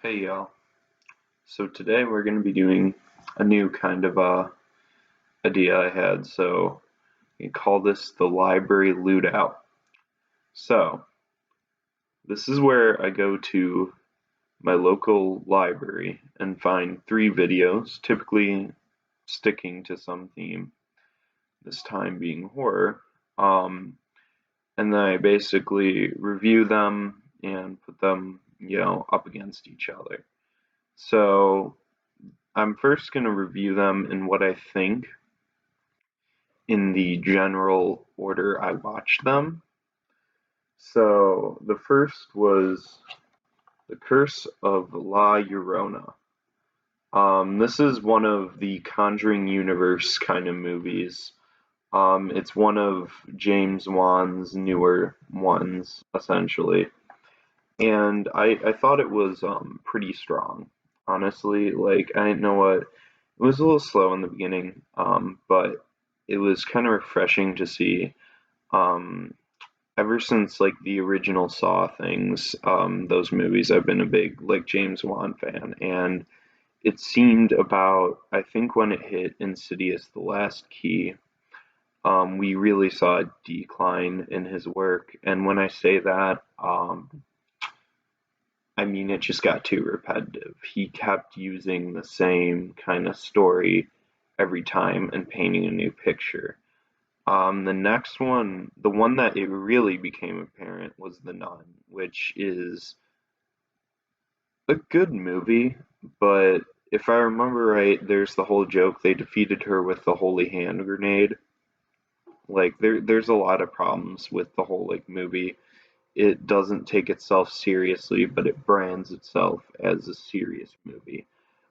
Hey y'all. So today we're going to be doing a new kind of idea I had. So we call this the library loot out. So this is where I go to my local library and find three videos, typically sticking to some theme, this time being horror. Um, and then I basically review them and put them, up against each other. So I'm first going to review them in what I think in the general order I watched them. So the first was The Curse of La Llorona. This is one of the Conjuring universe kind of movies. It's one of James Wan's newer ones, essentially. And I thought it was pretty strong, honestly. Like, I didn't know what. It was a little slow in the beginning, but it was kind of refreshing to see. Um, Ever since like the original Saw things, those movies, I've been a big like James Wan fan, and it seemed about I think when it hit Insidious: The Last Key, we really saw a decline in his work. And when I say that, I mean it just got too repetitive. He kept using the same kind of story every time and painting a new picture. The next one, the one that it really became apparent was The Nun, which is a good movie, but if I remember right, there's the whole joke they defeated her with the holy hand grenade. Like there's a lot of problems with the whole like movie. It doesn't take itself seriously, but it brands itself as a serious movie.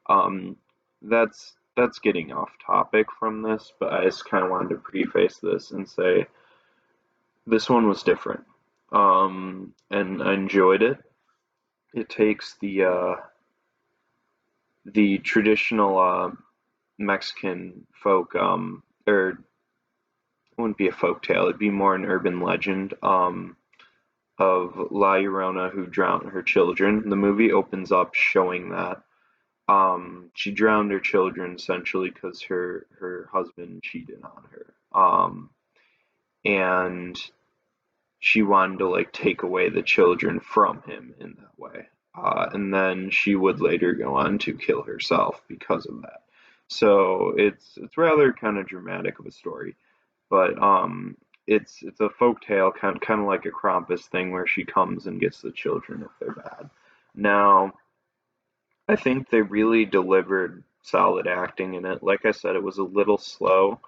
Um, that's getting off topic from this, but I just kind of wanted to preface this and say this one was different, and I enjoyed it. It takes the traditional Mexican folk, or it wouldn't be a folk tale; it'd be more an urban legend, of La Llorona who drowned her children. The movie opens up showing that she drowned her children essentially because her husband cheated on her, and she wanted to like take away the children from him in that way. And then she would later go on to kill herself because of that. So it's rather kind of dramatic of a story, but it's a folk tale kind of like a Krampus thing where she comes and gets the children if they're bad. Now I think they really delivered solid acting in it. Like I said, it was a little slow,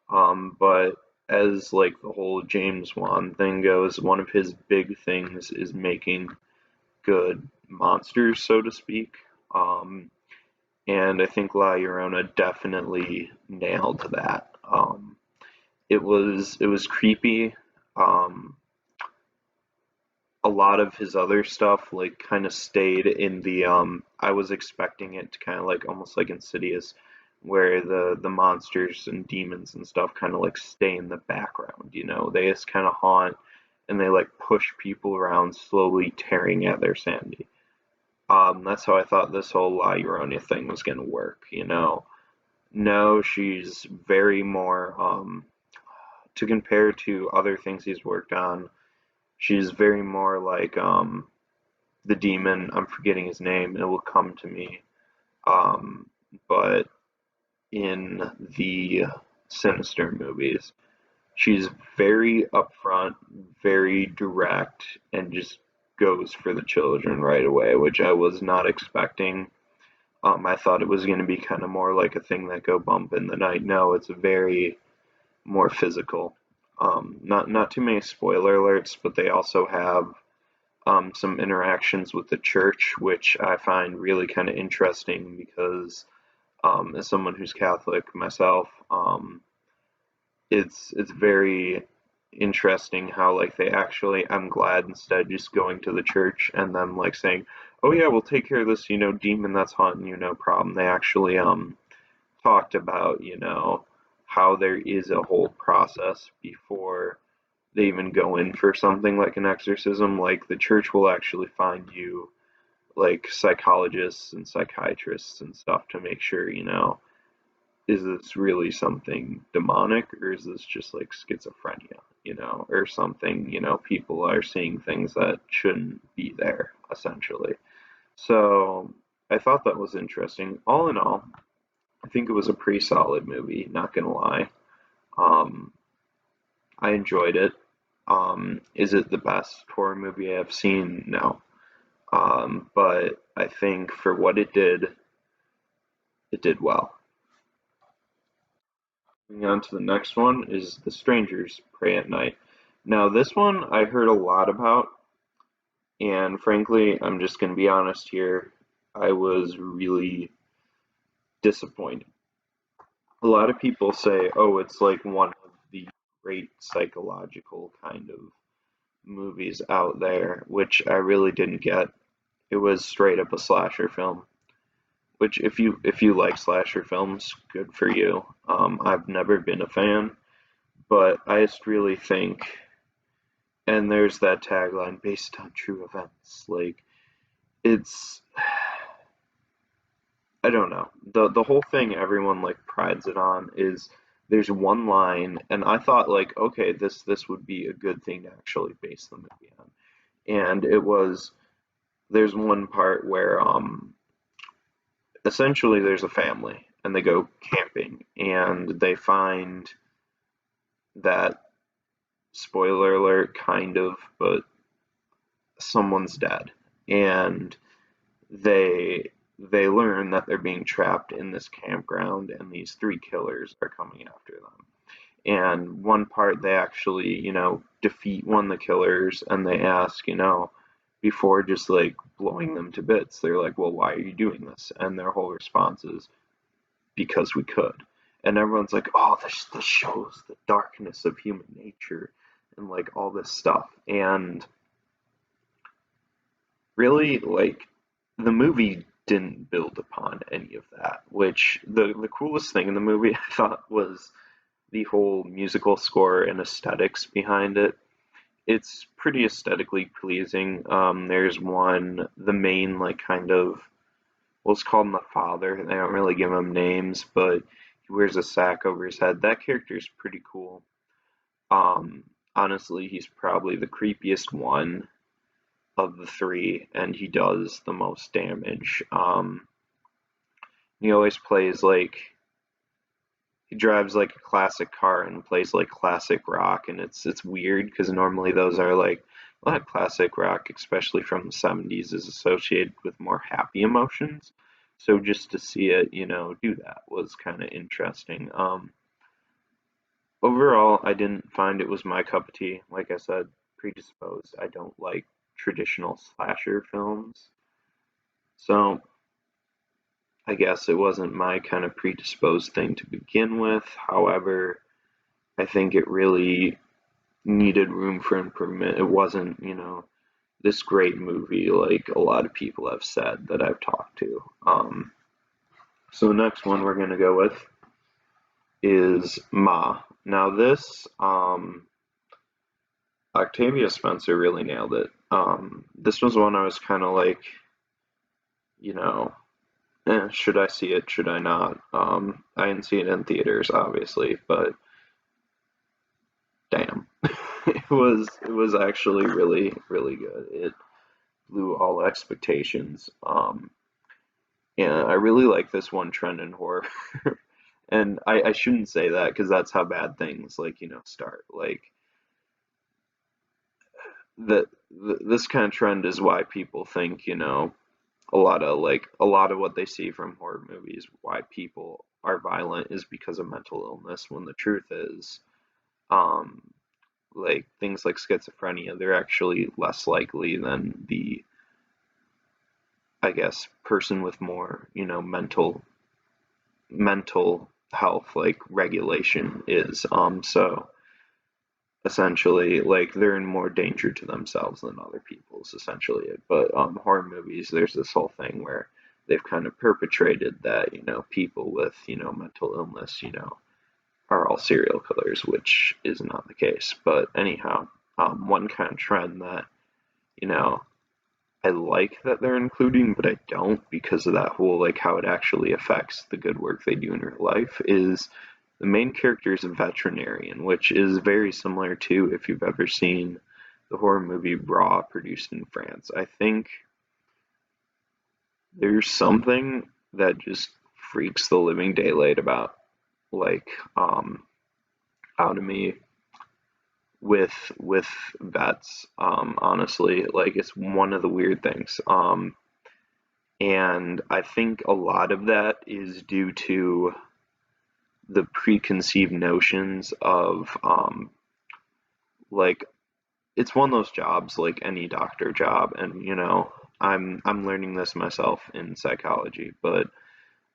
but as like the whole James Wan thing goes, one of his big things is making good monsters, so to speak. Um, and I think La Llorona definitely nailed that. It was creepy. Um, a lot of his other stuff like kind of stayed in the I was expecting it to kind of like almost like Insidious where the monsters and demons and stuff kind of like stay in the background, they just kind of haunt and they like push people around slowly tearing at their sanity. That's how I thought this whole La Llorona thing was going to work. No, she's very more to compare to other things he's worked on. She's very more like the demon. I'm forgetting his name. It will come to me. Um, but in the Sinister movies, she's very upfront, very direct, and just goes for the children right away, which I was not expecting. I thought it was going to be kind of more like a thing that go bump in the night. No, it's very more physical. Not too many spoiler alerts, but they also have some interactions with the church, which I find really kind of interesting because, as someone who's Catholic myself, it's very interesting how like they actually I'm glad instead of just going to the church and them like saying, "Oh yeah, we'll take care of this, demon that's haunting you, no problem." They actually talked about, how there is a whole process before they even go in for something like an exorcism. Like the church will actually find you like psychologists and psychiatrists and stuff to make sure, is this really something demonic or is this just like schizophrenia, or something, people are seeing things that shouldn't be there, essentially. So I thought that was interesting. All in all, I think it was a pretty solid movie, not gonna lie. Um, I enjoyed it. Is it the best horror movie I've seen? No. But I think for what it did well. Moving on to the next one is The Strangers Pray at Night. Now, this one I heard a lot about, and frankly, I'm just going to be honest here. I was really disappointed. A lot of people say, oh, it's like one of the great psychological kind of movies out there, which I really didn't get. It was straight up a slasher film. Which, if you like slasher films, good for you. I've never been a fan, but I just really think, and there's that tagline based on true events. Like it's, I don't know. The whole thing everyone like prides it on is there's one line, and I thought like, okay, this would be a good thing to actually base the movie on, and it was there's one part where essentially there's a family and they go camping and they find that, spoiler alert, kind of, but someone's dead, and they learn that they're being trapped in this campground and these three killers are coming after them. And one part they actually, defeat one of the killers and they ask, before just like blowing them to bits, they're like, well, why are you doing this? And their whole response is, because we could. And everyone's like, oh, this shows the darkness of human nature and like all this stuff. And really, like, the movie didn't build upon any of that, which the coolest thing in the movie I thought was the whole musical score and aesthetics behind it. It's pretty aesthetically pleasing. There's the main, like, kind of, well, let's call him the father. They don't really give him names, but he wears a sack over his head. That character's pretty cool. Um, Honestly, he's probably the creepiest one of the three, and he does the most damage. He always plays like he drives like a classic car and plays like classic rock, and it's weird because normally those are like a lot of classic rock, especially from the '70s, is associated with more happy emotions. So just to see it, do that was kind of interesting. Overall, I didn't find it was my cup of tea. Like I said, predisposed. I don't like traditional slasher films. So I guess it wasn't my kind of predisposed thing to begin with. However, I think it really needed room for improvement. It wasn't, this great movie like a lot of people have said that I've talked to. So the next one we're gonna go with is Ma. Now this, Octavia Spencer really nailed it. This was one I was kind of like, you know, should I see it? Should I not? I didn't see it in theaters, obviously, but damn, it was actually really really good. It blew all expectations. And I really like this one trend in horror, and I shouldn't say that because that's how bad things like start. Like this kind of trend is why people think a lot of what they see from horror movies, why people are violent is because of mental illness, when the truth is, um, like things like schizophrenia, they're actually less likely than the, I guess, person with more, mental health like regulation is. So essentially, like they're in more danger to themselves than other people is essentially it. But horror movies, there's this whole thing where they've kind of perpetrated that people with mental illness are all serial killers, which is not the case. But anyhow, one kind of trend that you know I like that they're including, but I don't because of that whole like how it actually affects the good work they do in real life is the main character is a veterinarian, which is very similar to if you've ever seen the horror movie Raw produced in France. I think there's something that just freaks the living daylight about like out of me with vets. Honestly, like it's one of the weird things. And I think a lot of that is due to the preconceived notions of like it's one of those jobs like any doctor job, and I'm learning this myself in psychology, but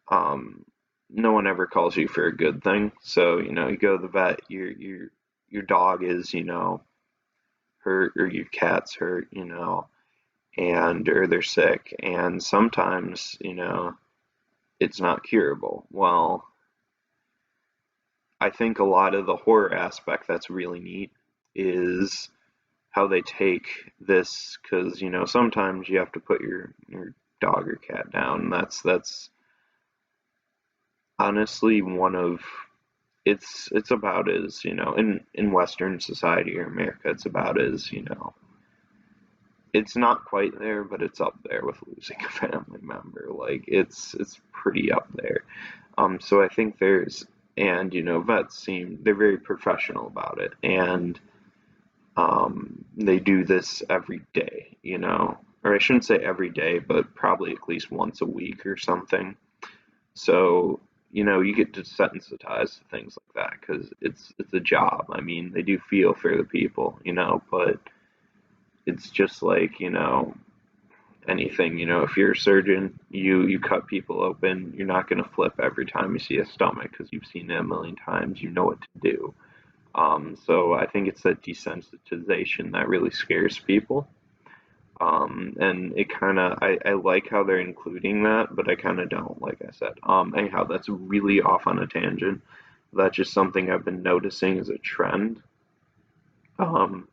um no one ever calls you for a good thing. So you go to the vet, your dog is hurt or your cat's hurt, and or they're sick, and sometimes it's not curable. Well, I think a lot of the horror aspect that's really neat is how they take this, because sometimes you have to put your dog or cat down. And that's honestly one of it's about as in Western society or America, it's about as it's not quite there, but it's up there with losing a family member. Like it's pretty up there. So I think there's and vets seem they're very professional about it, and they do this every day, or I shouldn't say every day, but probably at least once a week or something. So you get desensitized to things like that because it's a job. I mean, they do feel for the people, but it's just like anything. If you're a surgeon, you cut people open. You're not going to flip every time you see a stomach because you've seen it a million times. You know what to do. So I think it's that desensitization that really scares people. And it kind of, I like how they're including that, but I kind of don't, like I said. Anyhow, that's really off on a tangent. That's just something I've been noticing as a trend. Um,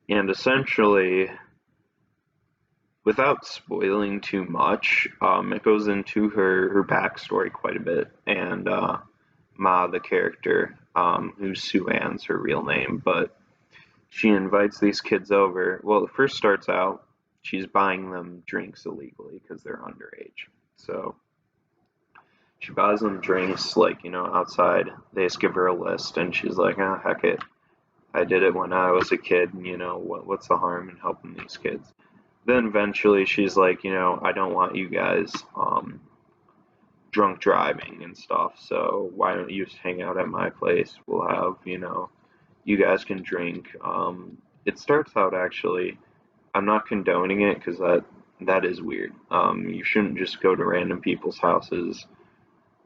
and essentially, without spoiling too much, it goes into her backstory quite a bit, and Ma, the character, who's Sue Ann's her real name, but she invites these kids over. Well, it first starts out she's buying them drinks illegally because they're underage. So she buys them drinks like outside. They just give her a list, and she's like, "Ah, oh, heck it, I did it when I was a kid, and what's the harm in helping these kids?" Then eventually she's like, I don't want you guys drunk driving and stuff, so why don't you just hang out at my place? We'll have, you guys can drink. It starts out actually, I'm not condoning it because that is weird. You shouldn't just go to random people's houses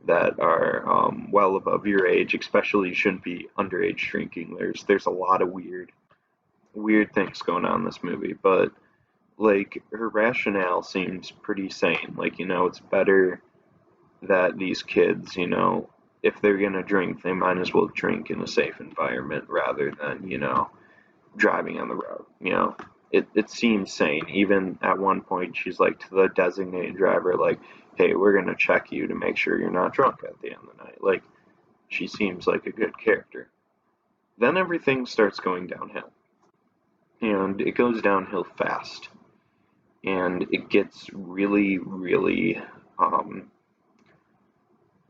that are well above your age, especially you shouldn't be underage drinking. There's a lot of weird things going on in this movie, but like her rationale seems pretty sane. Like, it's better that these kids, if they're gonna drink, they might as well drink in a safe environment rather than, driving on the road. It seems sane. Even at one point, she's like to the designated driver, like, "Hey, we're gonna check you to make sure you're not drunk at the end of the night." Like, she seems like a good character. Then everything starts going downhill, and it goes downhill fast, and it gets really, really, um,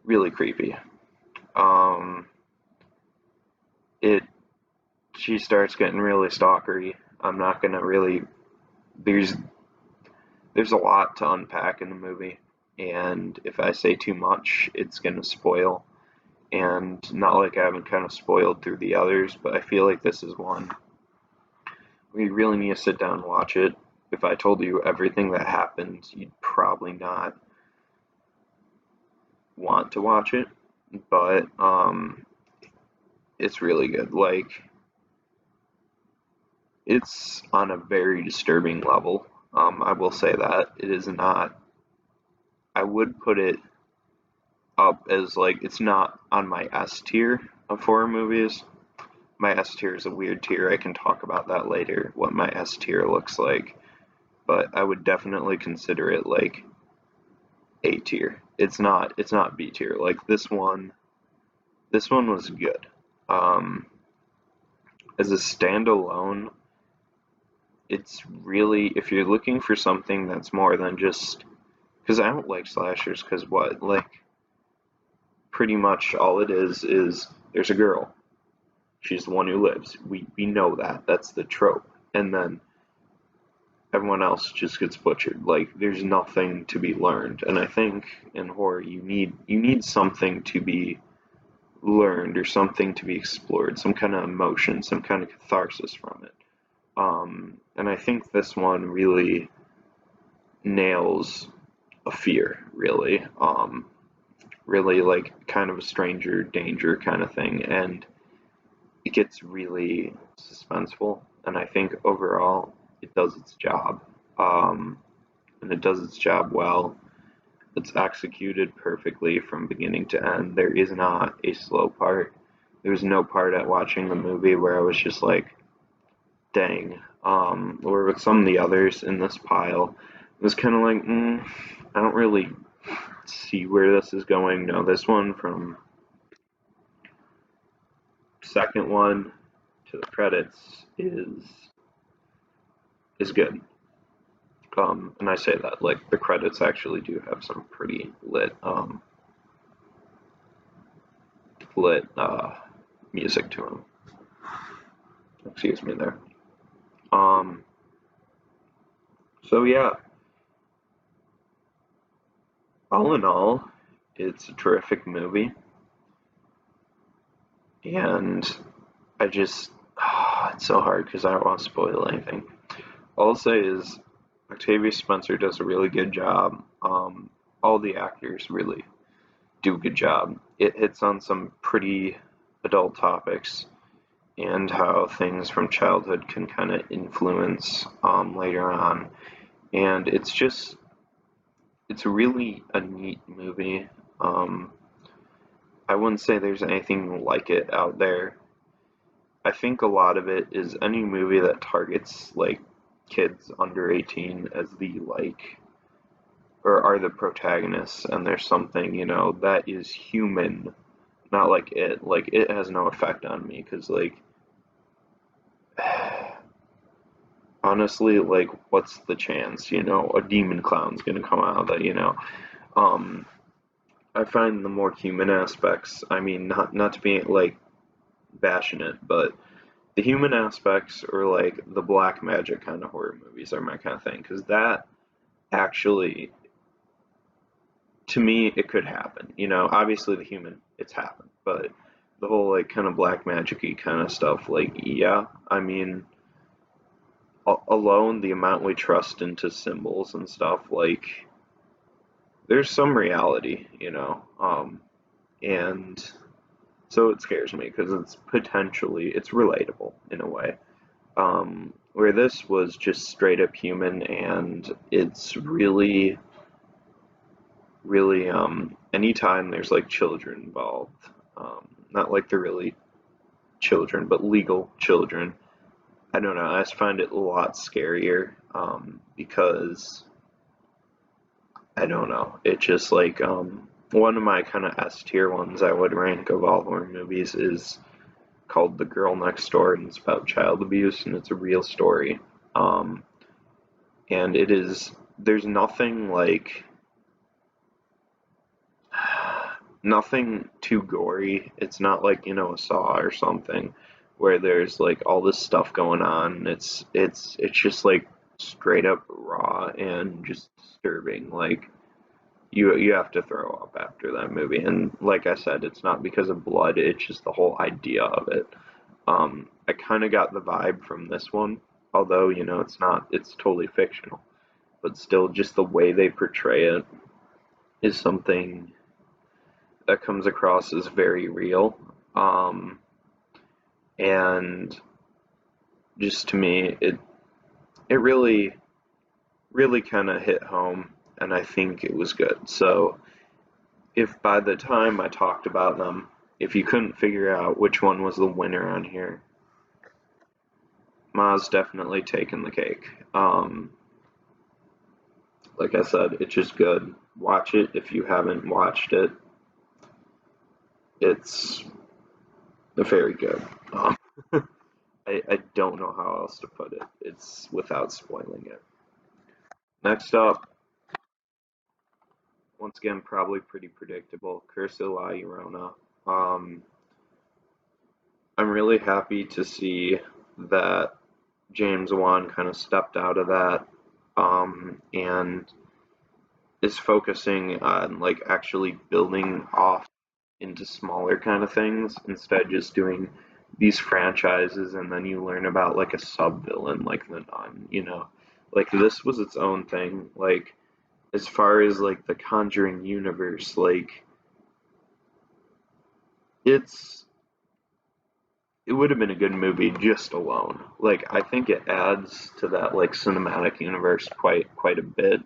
really creepy. Um, it she starts getting really stalkery. I'm not gonna really. There's there's a lot to unpack in the movie, and if I say too much, it's gonna spoil. And not like I haven't kind of spoiled through the others, but I feel like this is one we really need to sit down and watch it. If I told you everything that happens, you'd probably not want to watch it, but it's really good. Like it's on a very disturbing level. I will say that it is not. I would put it up as like it's not on my S tier of horror movies. My S tier is a weird tier. I can talk about that later. What my S tier looks like. but I would definitely consider it like A tier. It's not B tier. Like this one was good. Um, as a standalone, it's really if you're looking for something that's more than just because I don't like slashers because what like pretty much all it is there's a girl. She's the one who lives. We know that. That's the trope. And then everyone else just gets butchered. Like there's nothing to be learned. And I think in horror you need something to be learned or something to be explored, some kind of emotion, some kind of catharsis from it. And I think this one really nails a fear, really. Really like kind of a stranger danger kind of thing. And it gets really suspenseful. And I think overall it does its job. Um, and it does its job well. It's executed perfectly from beginning to end. There is not a slow part. There's no part at watching the movie where I was just like, dang. Or with some of the others in this pile, it was kind of like, I don't really see where this is going. No, this one from second one to the credits is good. And I say that like the credits actually do have some pretty lit music to them. Excuse me there. Um, so yeah, all in all, it's a terrific movie, and I just it's so hard because I don't want to spoil anything. All I'll say is Octavia Spencer does a really good job. All the actors really do a good job. It hits on some pretty adult topics and how things from childhood can kind of influence later on. And it's really a neat movie. Um, I wouldn't say there's anything like it out there. I think a lot of it is any movie that targets like kids under 18 as the like or are the protagonists and there's something, that is human, not like it. Like it has no effect on me because like honestly, like what's the chance, a demon clown's gonna come out of that. Um I find the more human aspects, I mean not to be like bashing it, but the human aspects or like the black magic kind of horror movies are my kind of thing because that actually to me it could happen. Obviously the human it's happened, but the whole like kind of black magic-y kind of stuff, like yeah, I mean alone the amount we trust into symbols and stuff, like there's some reality, and so it scares me because it's relatable in a way. Where this was just straight up human, and it's really, really, anytime there's like children involved, not like they're really children, but legal children. I don't know. I just find it a lot scarier, because I don't know. It just like one of my kind of S tier ones I would rank of all horror movies is called The Girl Next Door, and it's about child abuse, and it's a real story. Um, and there's nothing like, nothing too gory. It's not like, a Saw or something where there's like all this stuff going on. It's just like straight up raw and just disturbing. Like you have to throw up after that movie. And like I said, it's not because of blood, it's just the whole idea of it. I kind of got the vibe from this one, although, it's totally fictional, but still, just the way they portray it is something that comes across as very real. Um, and just to me, it really, really kind of hit home, and I think it was good. So, if by the time I talked about them, if you couldn't figure out which one was the winner on here, Ma's definitely taken the cake. Like I said, it's just good. Watch it if you haven't watched it. It's very good. Um, I don't know how else to put it. It's without spoiling it. Next up, once again, probably pretty predictable. Curse of La Llorona. Um, I'm really happy to see that James Wan kind of stepped out of that and is focusing on like actually building off into smaller kind of things instead of just doing these franchises and then you learn about like a sub villain like the Nun, you know. Like this was its own thing. Like as far as like the Conjuring universe, like it's it would have been a good movie just alone. Like I think it adds to that like cinematic universe quite a bit,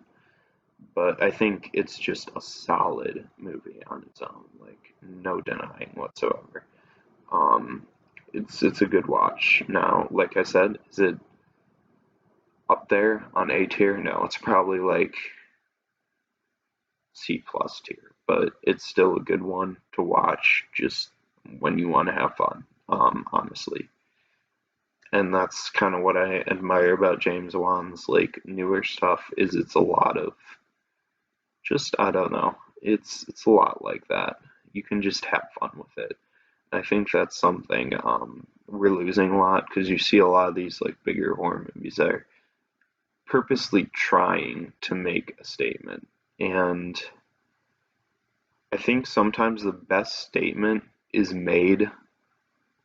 but I think it's just a solid movie on its own. Like no denying whatsoever. Um, it's a good watch. Now, like I said, is it up there on A tier? No, it's probably like C plus tier, but it's still a good one to watch just when you want to have fun. Honestly, and that's kind of what I admire about James Wan's like newer stuff is it's a lot of just I don't know. It's a lot like that. You can just have fun with it. I think that's something we're losing a lot because you see a lot of these like bigger horror movies that are purposely trying to make a statement. And I think sometimes the best statement is made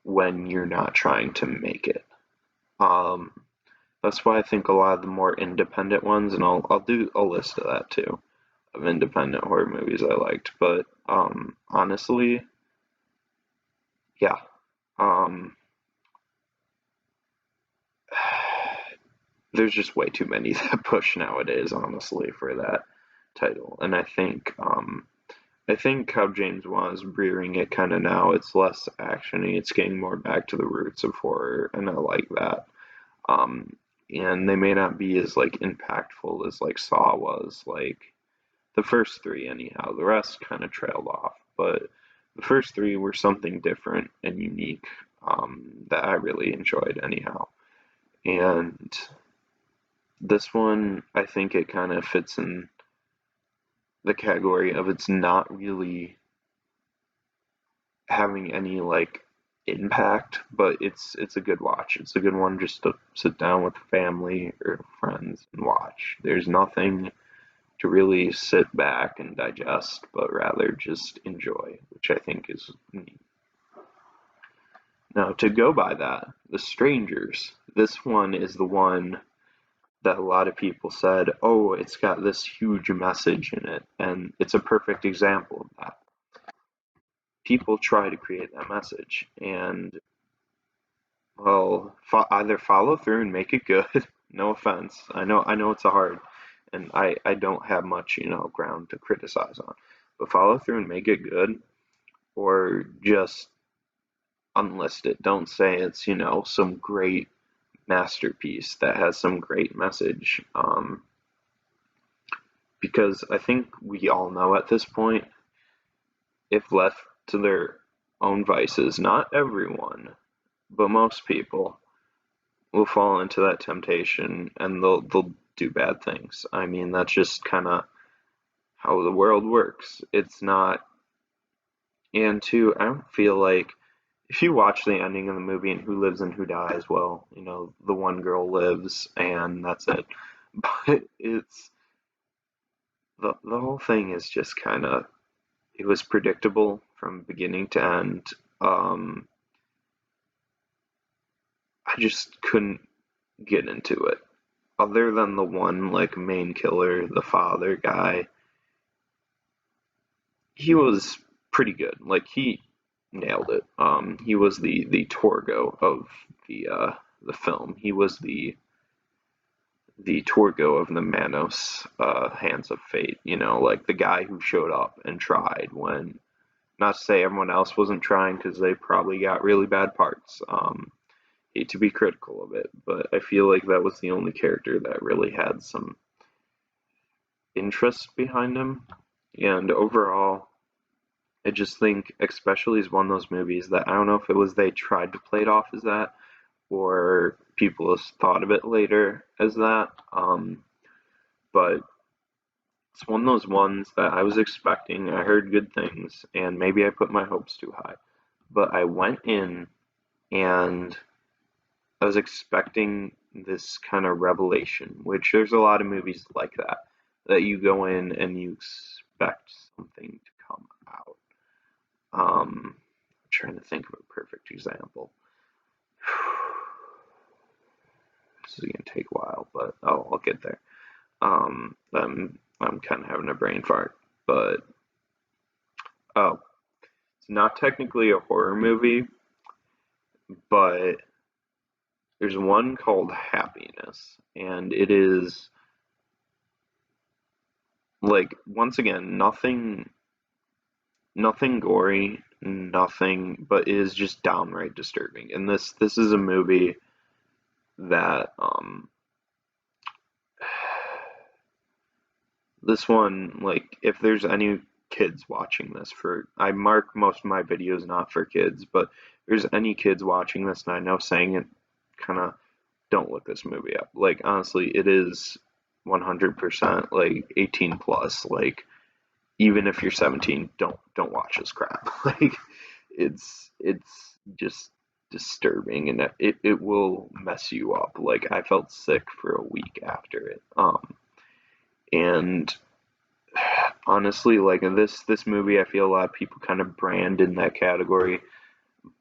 when you're not trying to make it. Um, that's why I think a lot of the more independent ones, and I'll do a list of that too, of independent horror movies I liked. But honestly, yeah. Um, there's just way too many that push nowadays, honestly, for that title. And I think how James Wan is rearing it kind of now, it's less actiony, it's getting more back to the roots of horror, and I like that. Um, and they may not be as like impactful as like Saw was, like the first three anyhow. The rest kind of trailed off, but the first three were something different and unique that I really enjoyed anyhow. And this one, I think it kind of fits in the category of it's not really having any like impact, but it's a good watch. It's a good one just to sit down with family or friends and watch. There's nothing to really sit back and digest, but rather just enjoy, which I think is neat. Now, to go by that, The Strangers. This one is the one that a lot of people said, oh, it's got this huge message in it. And it's a perfect example of that. People try to create that message and, well, either follow through and make it good. No offense. I know it's a hard, and I don't have much, you know, ground to criticize on. But follow through and make it good, or just unlist it. Don't say it's, you know, some great masterpiece that has some great message. Because I think we all know at this point, if left to their own vices, not everyone, but most people will fall into that temptation and they'll do bad things. I mean, that's just kind of how the world works. It's not, and two, I don't feel like if you watch the ending of the movie and who lives and who dies, well, you know, the one girl lives and that's it. But it's the whole thing is just kind of it was predictable from beginning to end. Um, I just couldn't get into it. Other than the one like main killer, the father guy, he was pretty good. Like he nailed it. He was the Torgo of the film. He was the Torgo of the Manos Hands of Fate. You know, like the guy who showed up and tried when. Not to say everyone else wasn't trying because they probably got really bad parts. Hate to be critical of it, but I feel like that was the only character that really had some interest behind him. And overall, I just think, especially is one of those movies that I don't know if it was they tried to play it off as that or people has thought of it later as that. But it's one of those ones that I was expecting. I heard good things, and maybe I put my hopes too high. But I went in and I was expecting this kind of revelation, which there's a lot of movies like that, that you go in and you expect something to come out. I'm trying to think of a perfect example. This is gonna take a while, but I'll get there. I'm kind of having a brain fart, but oh, it's not technically a horror movie, but there's one called Happiness, and it is like once again nothing gory, nothing, but it is just downright disturbing. And this is a movie that this one, like, if there's any kids watching this, for I mark most of my videos not for kids, but if there's any kids watching this, and I know saying it kind of, don't look this movie up. Like, honestly, it is 100% like 18 plus. Like, even if you're 17, don't watch this crap. Like, it's just disturbing, and it will mess you up. Like, I felt sick for a week after it. And honestly, like this movie, I feel a lot of people kind of brand in that category,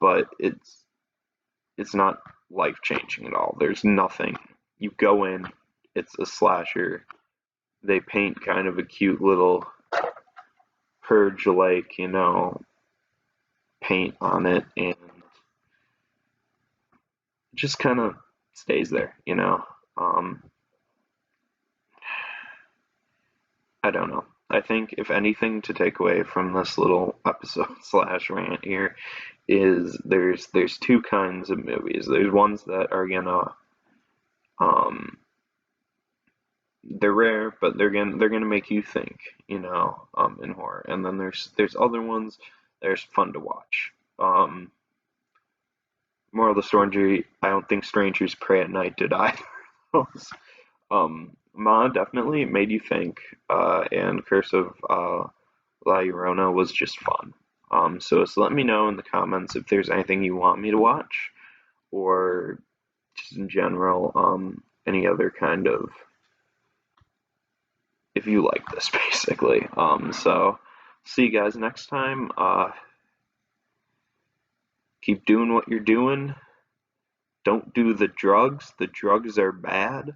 but it's not life changing at all. There's nothing. You go in, it's a slasher. They paint kind of a cute little purge like, paint on it, and it just kind of stays there. Um, I don't know. I think if anything to take away from this little episode slash rant here is there's two kinds of movies. There's ones that are gonna um they're rare, but they're gonna make you think, in horror. And then there's other ones that are fun to watch. Moral of the story, I don't think Strangers Pray at Night did either of those. Ma definitely made you think, and Curse of La Llorona was just fun. So let me know in the comments if there's anything you want me to watch, or just in general, any other kind of, if you like this, basically. So see you guys next time. Keep doing what you're doing. Don't do the drugs. The drugs are bad.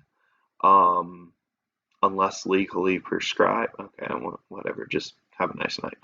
Um, unless legally prescribed. Okay, whatever. Just have a nice night.